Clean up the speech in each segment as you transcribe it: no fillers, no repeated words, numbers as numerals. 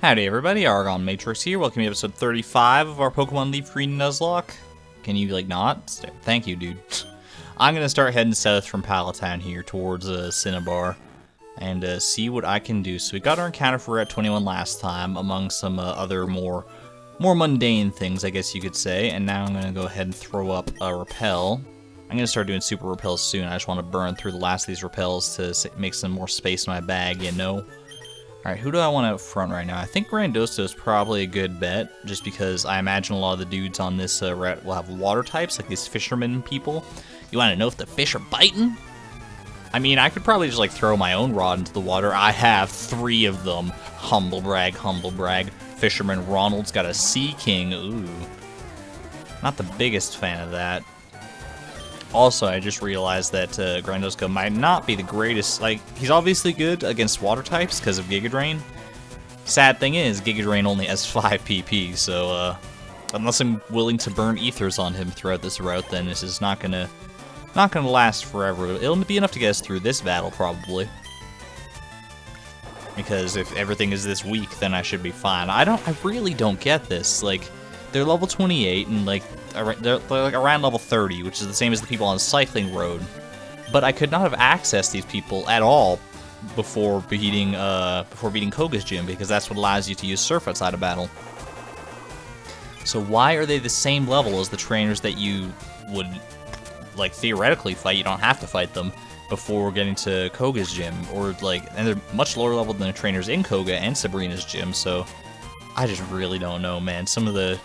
Howdy everybody, ArgonMatrix here. Welcome to episode 35 of our Pokemon LeafGreen Nuzlocke. Can you, not? Thank you, dude. I'm gonna start heading south from Pallet Town here towards Cinnabar and see what I can do. So we got our encounter for Route 21 last time, among some other more mundane things, I guess you could say. And now I'm gonna go ahead and throw up a repel. I'm gonna start doing super repels soon. I just want to burn through the last of these repels to make some more space in my bag, you know? Alright, who do I want out front right now? I think Grandosto is probably a good bet, just because I imagine a lot of the dudes on this route will have water types, like these fishermen people. You want to know if the fish are biting? I mean, I could probably just throw my own rod into the water. I have 3 of them. Humble brag, humble brag. Fisherman Ronald's got a Sea King. Ooh. Not the biggest fan of that. Also, I just realized that Grandosko might not be the greatest. He's obviously good against water types because of Giga Drain. Sad thing is, Giga Drain only has 5 PP, so unless I'm willing to burn ethers on him throughout this route, then this is not gonna last forever. It'll be enough to get us through this battle, probably. Because if everything is this weak, then I should be fine. I really don't get this. They're level 28 and they're around level 30, which is the same as the people on Cycling Road. But I could not have accessed these people at all before beating Koga's gym, because that's what allows you to use Surf outside of battle. So why are they the same level as the trainers that you would theoretically fight? You don't have to fight them before getting to Koga's gym, and they're much lower level than the trainers in Koga and Sabrina's gym. So I just really don't know, man. Some of the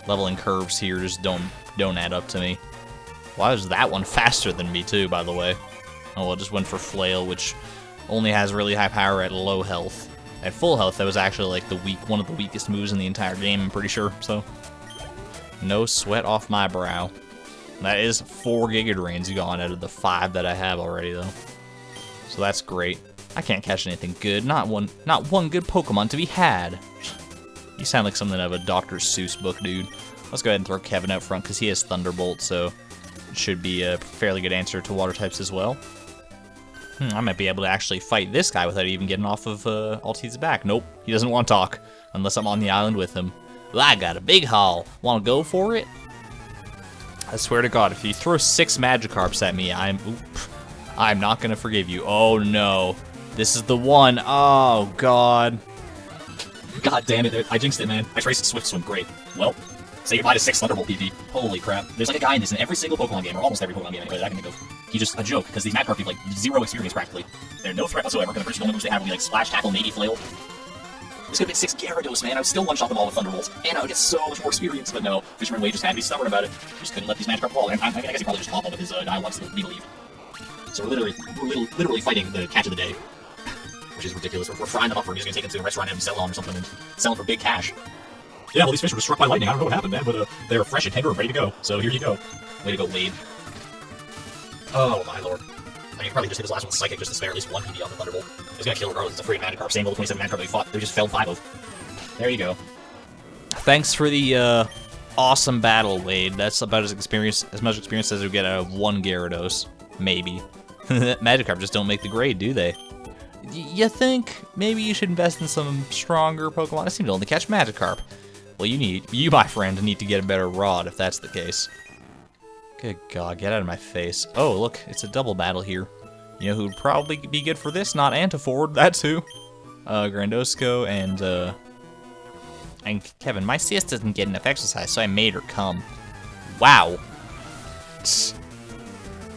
leveling curves here just don't add up to me. Why was that one faster than me too, by the way? Oh, well, it just went for Flail, which only has really high power at low health. At full health, that was actually one of the weakest moves in the entire game, I'm pretty sure. So no sweat off my brow. That is 4 Giga Drains gone out of the 5 that I have already, though. So that's great. I can't catch anything good. Not one good Pokemon to be had. You sound like something out of a Dr. Seuss book, dude. Let's go ahead and throw Kevin out front, because he has Thunderbolt, so it should be a fairly good answer to water types as well. I might be able to actually fight this guy without even getting off of Altie's back. Nope, he doesn't want to talk, unless I'm on the island with him. Well, I got a big haul. Want to go for it? I swear to God, if you throw 6 Magikarps at me, I'm not going to forgive you. Oh, no. This is the one. Oh, God. God damn it, I jinxed it, man. I traced Swift Swim, great. Well, say goodbye to 6 Thunderbolt PP. Holy crap. There's a guy in this in every single Pokemon game, or almost every Pokemon game anyway, that I can think of. He's just a joke, because these Magikarp people, 0 experience practically. They're no threat whatsoever, because the only moves they have will be Splash, Tackle, maybe Flail. This could have been 6 Gyarados, man. I would still one-shot them all with Thunderbolts, and I would get so much more experience, but no. Fisherman Wade just had to be stubborn about it. Just couldn't let these Magikarp fall, and I guess he probably just caught them with his dialogues to be believed. So we're literally fighting the catch of the day. Which is ridiculous. We're frying them up. We're just gonna take them to a restaurant and sell on or something and sell them for big cash. Yeah, well, these fish were struck by lightning. I don't know what happened, man, but they're fresh and tender and ready to go. So here you go. Way to go, Wade. Oh, my lord. I mean, probably just hit his last one Psychic just to spare at least 1 PP on the Thunderbolt. He's gonna kill regardless. It's a free Magikarp. Same level 27 Magikarp that we fought. They just felled 5 of. There you go. Thanks for the awesome battle, Wade. That's about as much experience as we get out of 1 Gyarados. Maybe. Magikarp just don't make the grade, do they? You think maybe you should invest in some stronger Pokemon? I seem to only catch Magikarp. Well, you, my friend, need to get a better rod if that's the case. Good God, get out of my face. Oh, look, it's a double battle here. You know who would probably be good for this? Not Antiford, that's who. Grandosko and Kevin. My sis doesn't get enough exercise, so I made her come. Wow.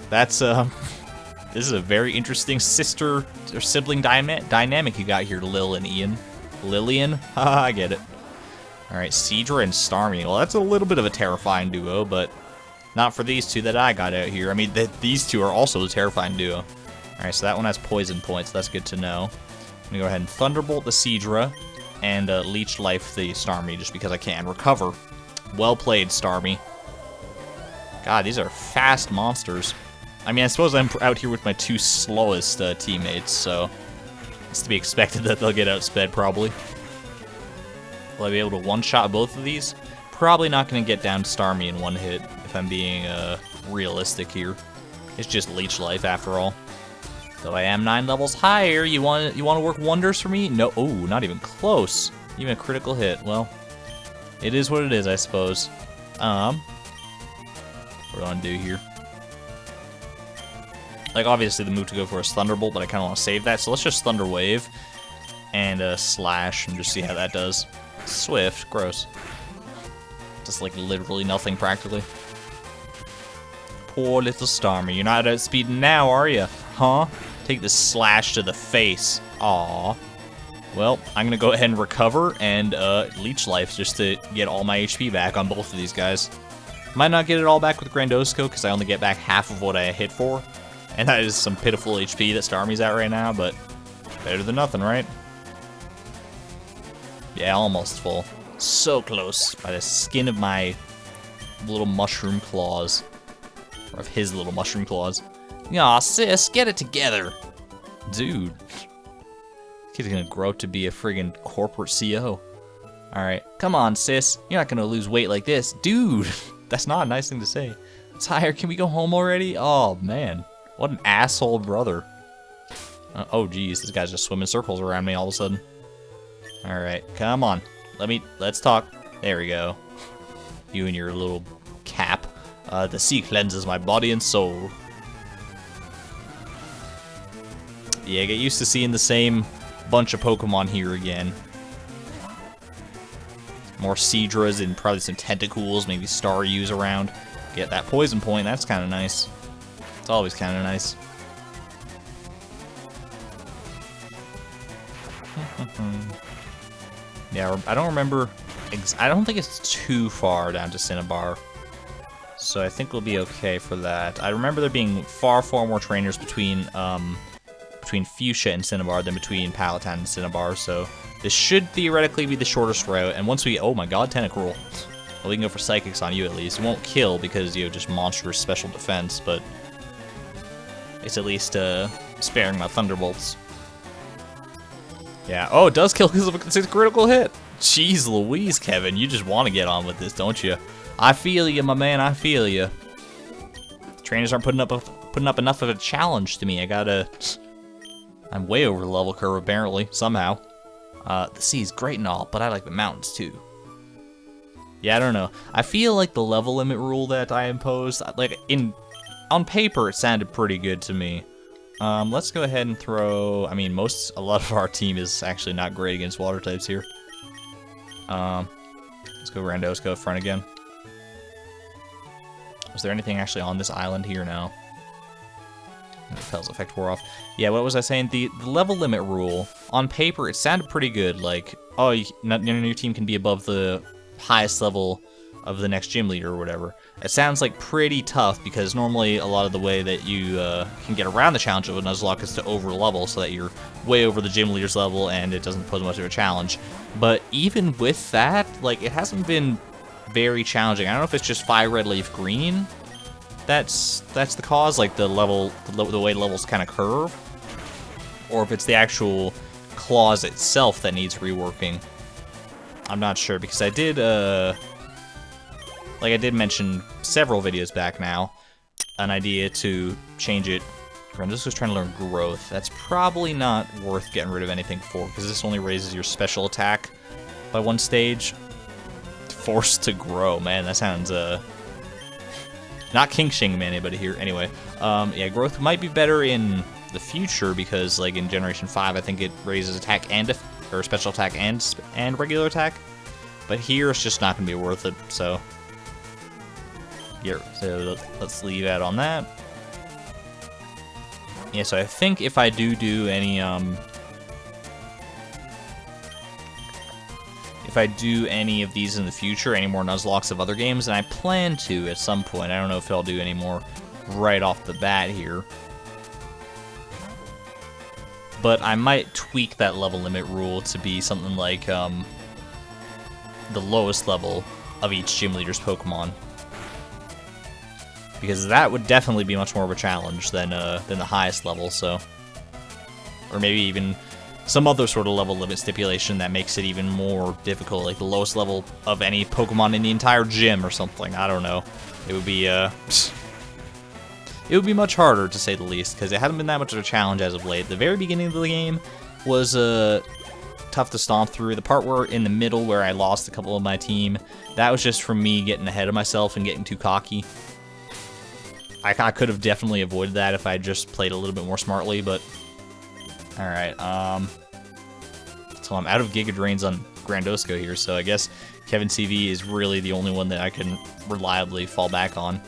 That's, this is a very interesting sister or sibling dynamic you got here, Lil and Ian. Lillian? Haha, I get it. Alright, Seadra and Starmie. Well, that's a little bit of a terrifying duo, but not for these 2 that I got out here. I mean, these 2 are also a terrifying duo. Alright, so that one has poison points. That's good to know. I'm gonna go ahead and Thunderbolt the Seadra and Leech Life the Starmie just because I can. Recover. Well played, Starmie. God, these are fast monsters. I mean, I suppose I'm out here with my 2 slowest teammates, so it's to be expected that they'll get outsped, probably. Will I be able to one-shot both of these? Probably not going to get down to Starmie in 1 hit, if I'm being realistic here. It's just Leech Life, after all. Though I am 9 levels higher, you want to work wonders for me? No, oh, not even close. Even a critical hit. Well, it is what it is, I suppose. What do I want to do here? Like, obviously the move to go for is Thunderbolt, but I kind of want to save that, so let's just Thunder Wave and Slash and just see how that does. Swift, gross. Just like literally nothing practically. Poor little Starmie, you're not outspeeding now, are you? Huh? Take the Slash to the face. Aww. Well, I'm gonna go ahead and recover and Leech Life just to get all my HP back on both of these guys. Might not get it all back with Grandosco because I only get back half of what I hit for. And that is some pitiful HP that Starmie's at right now, but better than nothing, right? Yeah, almost full. So close by the skin of my little mushroom claws. Or of his little mushroom claws. Aw, sis, get it together. Dude. Kid's gonna grow up to be a friggin' corporate CO. Alright, come on, sis. You're not gonna lose weight like this. Dude, that's not a nice thing to say. Tired, can we go home already? Oh, man. What an asshole brother. Oh, geez, this guy's just swimming circles around me all of a sudden. Alright, come on. Let's talk. There we go. You and your little cap. The sea cleanses my body and soul. Yeah, get used to seeing the same bunch of Pokemon here again. More Seadras and probably some Tentacools, maybe Staryus around. Get that poison point, that's kind of nice. It's always kind of nice. Yeah, I don't remember. I don't think it's too far down to Cinnabar. So I think we'll be okay for that. I remember there being far more trainers between Fuchsia and Cinnabar than between Pallet Town and Cinnabar, so this should theoretically be the shortest route. And once we, oh my god, Tentacruel. Well, we can go for Psychics on you at least. It won't kill because you have just monstrous special defense, but it's at least sparing my Thunderbolts. Yeah, oh, it does kill because of a critical hit. Jeez Louise, Kevin, you just want to get on with this, don't you? I feel you, my man, I feel you. The trainers aren't putting up enough of a challenge to me. I'm way over the level curve, apparently, somehow. The sea's great and all, but I like the mountains, too. Yeah, I don't know. I feel like the level limit rule that I imposed, like, on paper, it sounded pretty good to me. Let's go ahead and throw... I mean, a lot of our team is actually not great against water types here. Let's go Grandosco up front again. Was there anything actually on this island here now? Repel's effect wore off. Yeah, what was I saying? The level limit rule, on paper, it sounded pretty good. Like, oh, your team can be above the highest level of the next gym leader or whatever. It sounds like pretty tough because normally a lot of the way that you can get around the challenge of a Nuzlocke is to over level so that you're way over the gym leader's level and it doesn't pose much of a challenge. But even with that, like, it hasn't been very challenging. I don't know if it's just Fire Red Leaf Green that's the cause, like the way levels kind of curve, or if it's the actual clause itself that needs reworking. I'm not sure because I did like I did mention several videos back now, an idea to change it. This was trying to learn growth. That's probably not worth getting rid of anything for, because this only raises your special attack by 1 stage. Forced to grow, man, that sounds not kink-shaming anybody here. Anyway, yeah, growth might be better in the future because, like, in Generation 5, I think it raises attack and or special attack and regular attack. But here, it's just not gonna be worth it. So, here, so let's leave that on that. Yeah, so I think if I do any if I do any of these in the future, any more Nuzlocks of other games, and I plan to at some point. I don't know if I'll do any more right off the bat here. But I might tweak that level limit rule to be something like the lowest level of each gym leader's Pokemon. Because that would definitely be much more of a challenge than the highest level, so... Or maybe even some other sort of level limit stipulation that makes it even more difficult, like the lowest level of any Pokemon in the entire gym or something. I don't know. It would be, it would be much harder, to say the least, because it hasn't been that much of a challenge as of late. The very beginning of the game was tough to stomp through. The part where in the middle where I lost a couple of my team, that was just from me getting ahead of myself and getting too cocky. I could have definitely avoided that if I just played a little bit more smartly, but... Alright, so I'm out of Giga Drains on Grandosco here, so I guess Kevin CV is really the only one that I can reliably fall back on.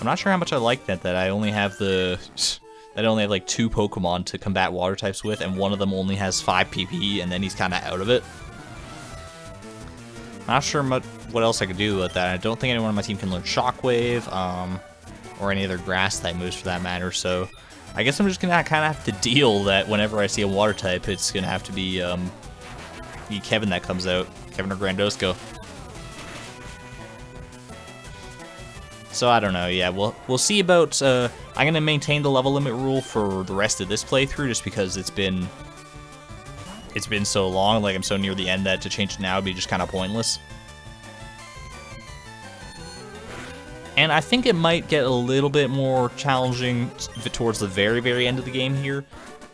I'm not sure how much I like that I only have like 2 Pokemon to combat water types with, and one of them only has 5 PP, and then he's kind of out of it. Not sure what else I could do with that. I don't think anyone on my team can learn Shockwave, or any other grass type moves for that matter, so I guess I'm just gonna kind of have to deal that whenever I see a water type, it's gonna have to be Kevin that comes out, Kevin or Grandosco. So I don't know. Yeah, we'll see about. I'm gonna maintain the level limit rule for the rest of this playthrough, just because it's been so long. Like I'm so near the end that to change it now would be just kind of pointless. And I think it might get a little bit more challenging towards the very, very end of the game here.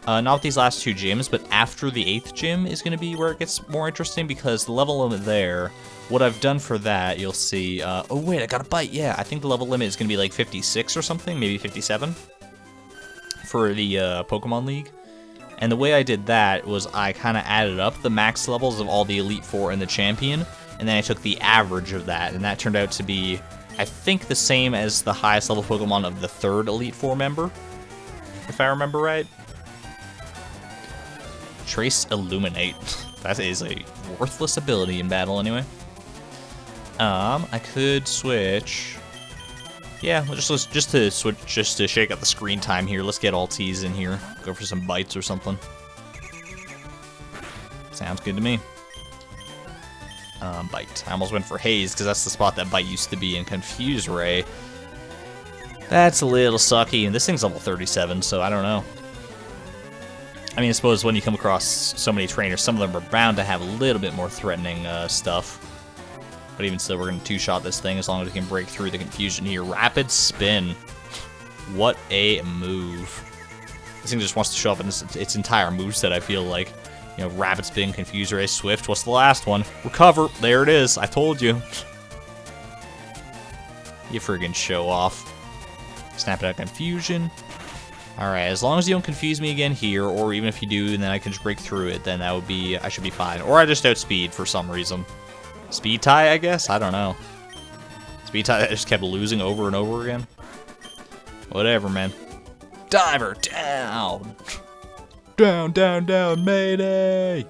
Not with these last 2 gyms, but after the 8th gym is going to be where it gets more interesting, because the level limit there, what I've done for that, you'll see... oh wait, I got a bite, yeah. I think the level limit is going to be like 56 or something, maybe 57 for the Pokemon League. And the way I did that was I kind of added up the max levels of all the Elite Four and the Champion, and then I took the average of that, and that turned out to be... I think the same as the highest level Pokemon of the 3rd Elite Four member, if I remember right. Trace Illuminate. That is a worthless ability in battle anyway. I could switch. Yeah, just to switch, just to shake up the screen time here. Let's get all T's in here. Go for some bites or something. Sounds good to me. Bite. I almost went for Haze, because that's the spot that Bite used to be in Confuse Ray. That's a little sucky, and this thing's level 37, so I don't know. I mean, I suppose when you come across so many trainers, some of them are bound to have a little bit more threatening stuff. But even still, we're going to two-shot this thing as long as we can break through the confusion here. Rapid Spin. What a move. This thing just wants to show off in its entire moveset, I feel like. You know, Rapid Spin, Confuse Ray, Swift. What's the last one? Recover. There it is. I told you. You friggin' show off. Snap it out Confusion. Alright, as long as you don't confuse me again here, or even if you do, and then I can just break through it, then that would be, I should be fine. Or I just outspeed for some reason. Speed tie, I guess? I don't know. Speed tie that just kept losing over and over again? Whatever, man. Diver down! Down, down, down, mayday!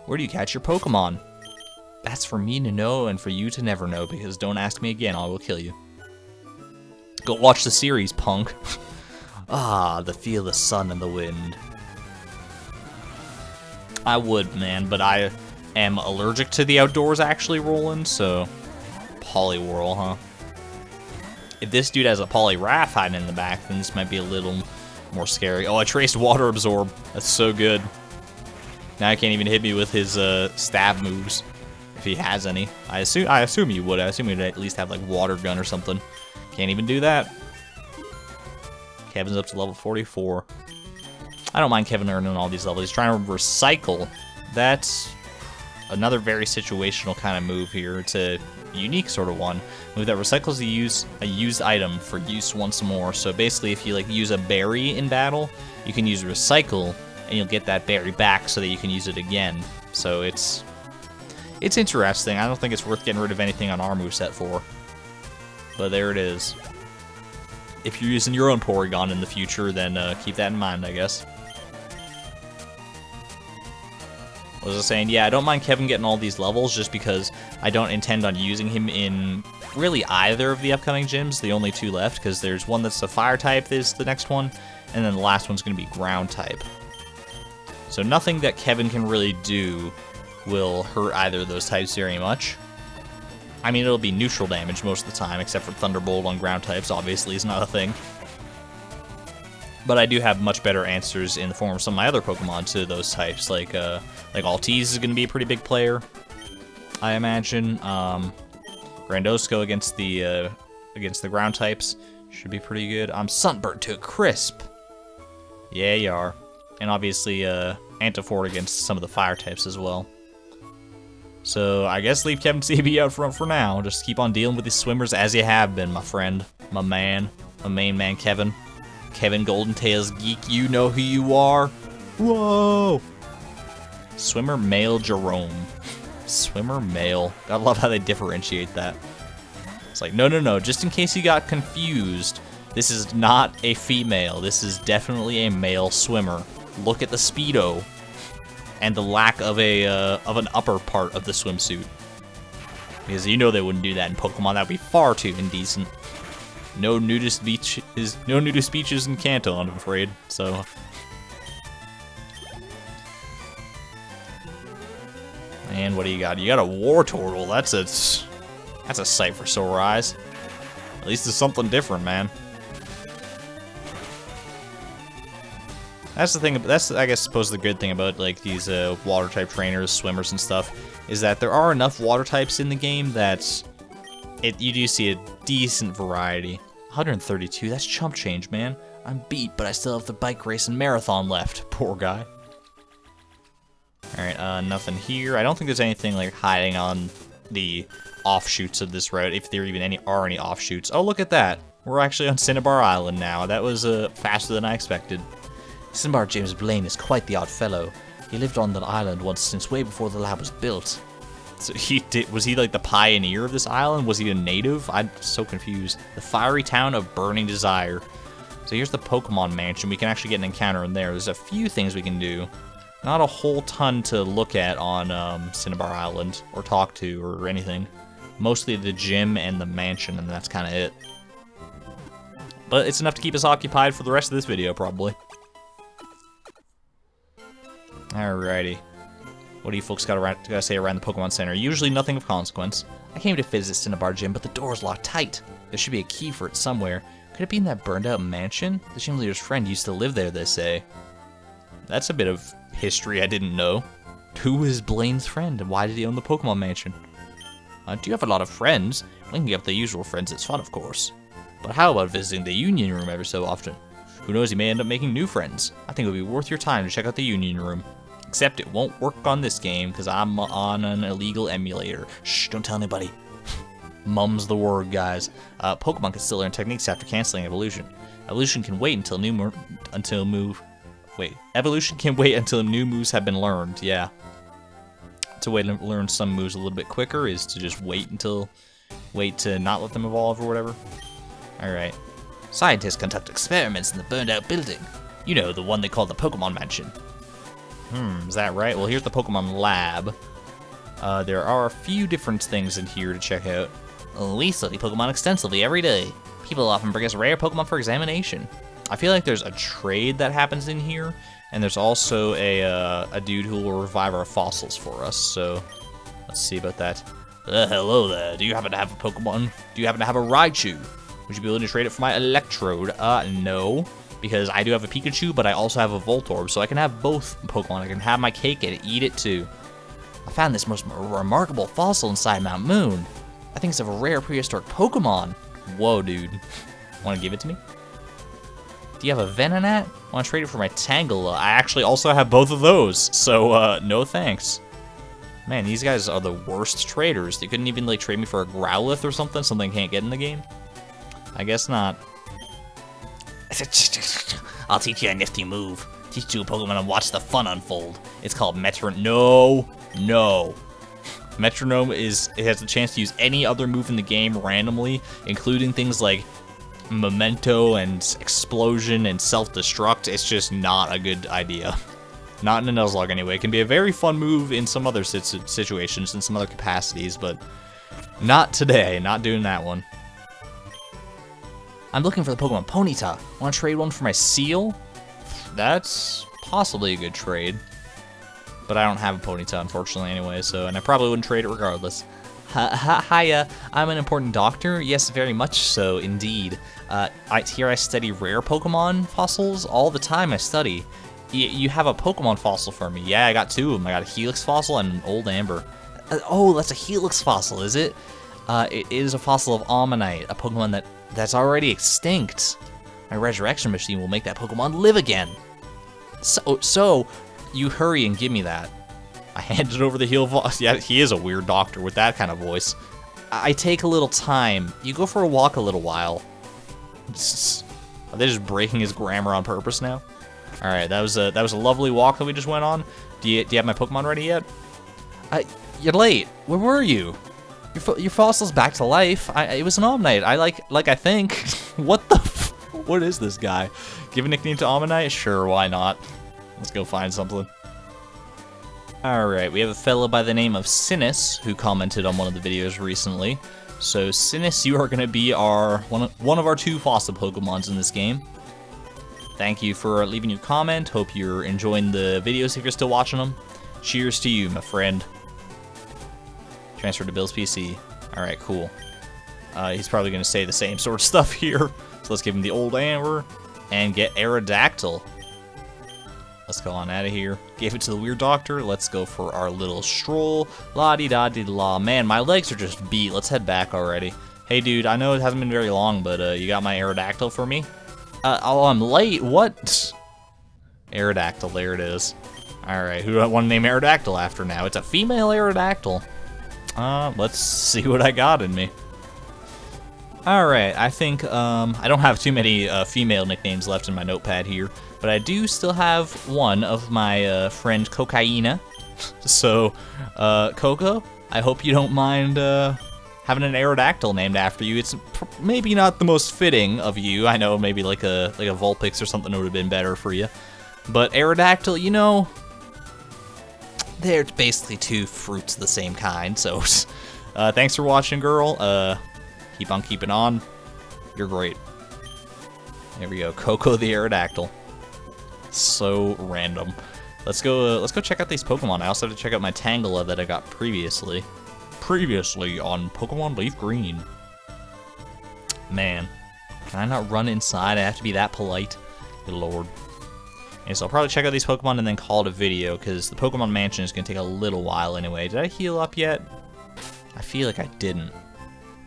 Where do you catch your Pokemon? That's for me to know and for you to never know, because don't ask me again, I will kill you. Go watch the series, punk. Ah, the feel the sun and the wind. I would, man, but I am allergic to the outdoors actually rolling, so... Poliwhirl, huh? If this dude has a Poliwrath hiding in the back, then this might be a little more scary. Oh, I traced Water Absorb. That's so good. Now he can't even hit me with his stab moves, if he has any. I assume he would. I assume he'd at least have like Water Gun or something. Can't even do that. Kevin's up to level 44. I don't mind Kevin earning all these levels. He's trying to recycle. That's another very situational kind of move here. It's a unique sort of one. Move that recycles a used item for use once more. So basically, if you like use a berry in battle, you can use recycle, and you'll get that berry back so that you can use it again. So it's interesting. I don't think it's worth getting rid of anything on our moveset for. But there it is. If you're using your own Porygon in the future, then keep that in mind, I guess. What was I saying? Yeah, I don't mind Kevin getting all these levels just because I don't intend on using him in really either of the upcoming gyms, the only two left, because there's one that's a fire type is the next one, and then the last one's going to be ground type. So nothing that Kevin can really do will hurt either of those types very much. I mean, it'll be neutral damage most of the time, except for Thunderbolt on ground types, obviously, is not a thing. But I do have much better answers in the form of some of my other Pokemon to those types, like Altiz is going to be a pretty big player, I imagine. Grandosco against the ground types Should be pretty good. I'm sunburned to a crisp. Yeah, you are. And obviously, Antifor against some of the fire types as well. So, I guess leave Kevin CB out front for now. Just keep on dealing with these swimmers as you have been, my friend. My man. My main man, Kevin. Kevin Goldentails Geek, you know who you are. Whoa! Swimmer male Jerome. Swimmer male. I love how they differentiate that. It's like, no, just in case you got confused, this is not a female. This is definitely a male swimmer. Look at the Speedo and the lack of an upper part of the swimsuit. Because you know they wouldn't do that in Pokemon. That would be far too indecent. No nudist beaches in Kanto, I'm afraid. So. And what do you got? You got a Wartortle. That's a sight for sore eyes. At least it's something different, man. That's the thing. That's, I guess, suppose the good thing about like these water type trainers, swimmers, and stuff is that there are enough water types in the game that you do see a decent variety. 132. That's chump change, man. I'm beat, but I still have the bike race and marathon left. Poor guy. All right, nothing here. I don't think there's anything like hiding on the offshoots of this route, if there even any offshoots. Oh, look at that. We're actually on Cinnabar Island now. That was faster than I expected. Cinnabar James Blaine is quite the odd fellow. He lived on the island once since way before the lab was built. So was he like the pioneer of this island? Was he a native? I'm so confused. The fiery town of Burning Desire. So here's the Pokemon Mansion. We can actually get an encounter in there. There's a few things we can do. Not a whole ton to look at on Cinnabar Island or talk to or anything. Mostly the gym and the mansion, and that's kind of it. But it's enough to keep us occupied for the rest of this video, probably. Alrighty. What do you folks gotta say around the Pokemon Center? Usually nothing of consequence. I came to visit Cinnabar Gym, but the door's locked tight. There should be a key for it somewhere. Could it be in that burned out mansion? The gym leader's friend used to live there, they say. That's a bit of history I didn't know. Who is Blaine's friend, and why did he own the Pokemon Mansion? Do you have a lot of friends? Linking up the usual friends is fun, of course. But how about visiting the Union Room every so often? Who knows, you may end up making new friends. I think it would be worth your time to check out the Union Room. Except it won't work on this game, because I'm on an illegal emulator. Shh, don't tell anybody. Mum's the word, guys. Pokemon can still learn techniques after canceling evolution. Evolution can wait until new moves have been learned, yeah. To wait to learn some moves a little bit quicker is to just wait to not let them evolve or whatever. Alright. Scientists conduct experiments in the burned out building. You know, the one they call the Pokemon Mansion. Is that right? Well, here's the Pokemon Lab. There are a few different things in here to check out. We study Pokemon extensively every day. People often bring us rare Pokemon for examination. I feel like there's a trade that happens in here, and there's also a dude who will revive our fossils for us, so let's see about that. Hello there. Do you happen to have a Pokemon? Do you happen to have a Raichu? Would you be willing to trade it for my Electrode? No. Because I do have a Pikachu, but I also have a Voltorb, so I can have both Pokemon. I can have my cake and eat it too. I found this most remarkable fossil inside Mount Moon. I think it's of a rare prehistoric Pokemon. Whoa, dude. Want to give it to me? Do you have a Venonat? Want to trade it for my Tangela? I actually also have both of those, so no thanks. Man, these guys are the worst traders. They couldn't even like trade me for a Growlithe or something I can't get in the game? I guess not. I'll teach you a nifty move. Teach you a Pokemon and watch the fun unfold. It's called Metronome. No. Metronome it has the chance to use any other move in the game randomly, including things like Memento and Explosion and Self-Destruct. It's just not a good idea. Not in a Nuzlocke anyway. It can be a very fun move in some other situations, in some other capacities, but not today. Not doing that one. I'm looking for the Pokemon Ponyta. Want to trade one for my Seal? That's possibly a good trade. But I don't have a Ponyta, unfortunately, anyway, and I probably wouldn't trade it regardless. Hiya, I'm an important doctor. Yes, very much so, indeed. Here I study rare Pokemon fossils. All the time I study. You have a Pokemon fossil for me. Yeah, I got two of them. I got a Helix fossil and an Old Amber. Oh, that's a Helix fossil, is it? It is a fossil of Ammonite, a Pokemon that that's already extinct. My resurrection machine will make that Pokemon live again. So you hurry and give me that. I handed over the heal vault. Yeah, he is a weird doctor with that kind of voice. I take a little time. You go for a walk a little while. Are they just breaking his grammar on purpose now? All right, that was a lovely walk that we just went on. Do you have my Pokemon ready yet? You're late. Where were you? Your fossil's back to life. It was an Omnite. I think. What the? What is this guy? Give a nickname to Omnite? Sure, why not? Let's go find something. Alright, we have a fellow by the name of Sinus who commented on one of the videos recently. So Sinus, you are going to be one of our 2 fossil Pokemons in this game. Thank you for leaving your comment. Hope you're enjoying the videos if you're still watching them. Cheers to you, my friend. Transfer to Bill's PC. Alright, cool. He's probably going to say the same sort of stuff here. So let's give him the old Amber and get Aerodactyl. Let's go on out of here. Gave it to the weird doctor. Let's go for our little stroll. La-di-da-di-la. Man, my legs are just beat. Let's head back already. Hey, dude, I know it hasn't been very long, but you got my Aerodactyl for me? Oh, I'm late. What? Aerodactyl, there it is. Alright, who do I want to name Aerodactyl after now? It's a female Aerodactyl. Let's see what I got in me. Alright, I think I don't have too many female nicknames left in my notepad here. But I do still have one of my friend Cocaina. So, Coco, I hope you don't mind having an Aerodactyl named after you. It's maybe not the most fitting of you. I know maybe like a Vulpix or something would have been better for you. But Aerodactyl, you know, they're basically 2 fruits of the same kind. So, thanks for watching, girl. Keep on keeping on. You're great. There we go, Coco the Aerodactyl. So random. Let's go check out these Pokemon. I also have to check out my Tangela that I got previously on Pokemon LeafGreen. Man, can I not run inside? I have to be that polite. Good lord. Okay, so I'll probably check out these Pokemon and then call it a video, because the Pokemon Mansion is going to take a little while anyway. Did I heal up yet? I feel like I didn't.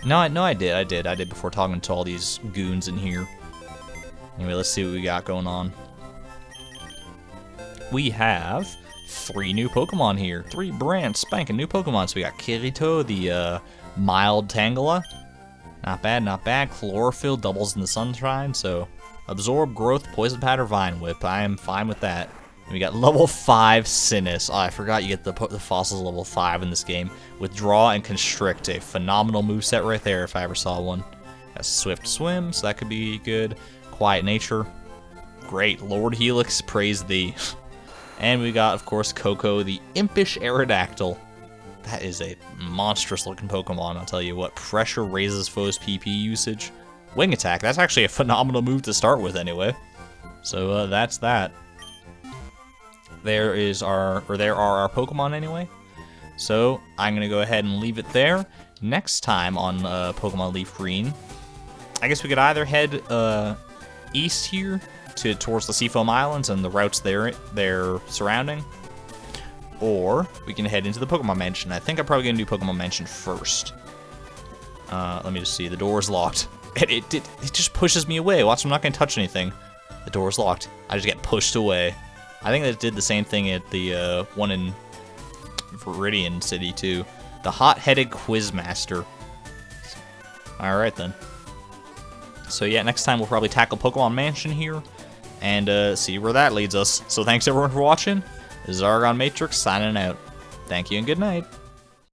No, I did. I did before talking to all these goons in here. Anyway, let's see what we got going on. We have 3 new Pokemon here. 3 brand spanking new Pokemon. So we got Kirito, the mild Tangela. Not bad, not bad. Chlorophyll doubles in the sunshine. So absorb, growth, poison powder, vine whip. I am fine with that. And we got level 5 Sinus. Oh, I forgot you get the fossils level 5 in this game. Withdraw and constrict. A phenomenal moveset right there if I ever saw one. Got Swift Swim, so that could be good. Quiet Nature. Great. Lord Helix, praise thee. And we got, of course, Coco, the impish Aerodactyl. That is a monstrous-looking Pokemon, I'll tell you what. Pressure raises foes' PP usage. Wing Attack, that's actually a phenomenal move to start with anyway. So, that's that. There are our Pokemon anyway. So, I'm going to go ahead and leave it there. Next time on Pokemon LeafGreen, I guess we could either head east here, towards the Seafoam Islands and the routes they're surrounding, or we can head into the Pokemon Mansion. I think I'm probably going to do Pokemon Mansion first. Let me just see. The door's locked. It just pushes me away. Watch, I'm not going to touch anything. The door's locked. I just get pushed away. I think that did the same thing at the one in Viridian City, too. The hot-headed Quizmaster. Alright, then. So, yeah, next time we'll probably tackle Pokemon Mansion here and see where that leads us. So thanks everyone for watching. This is ArgonMatrix signing out. Thank you and good night.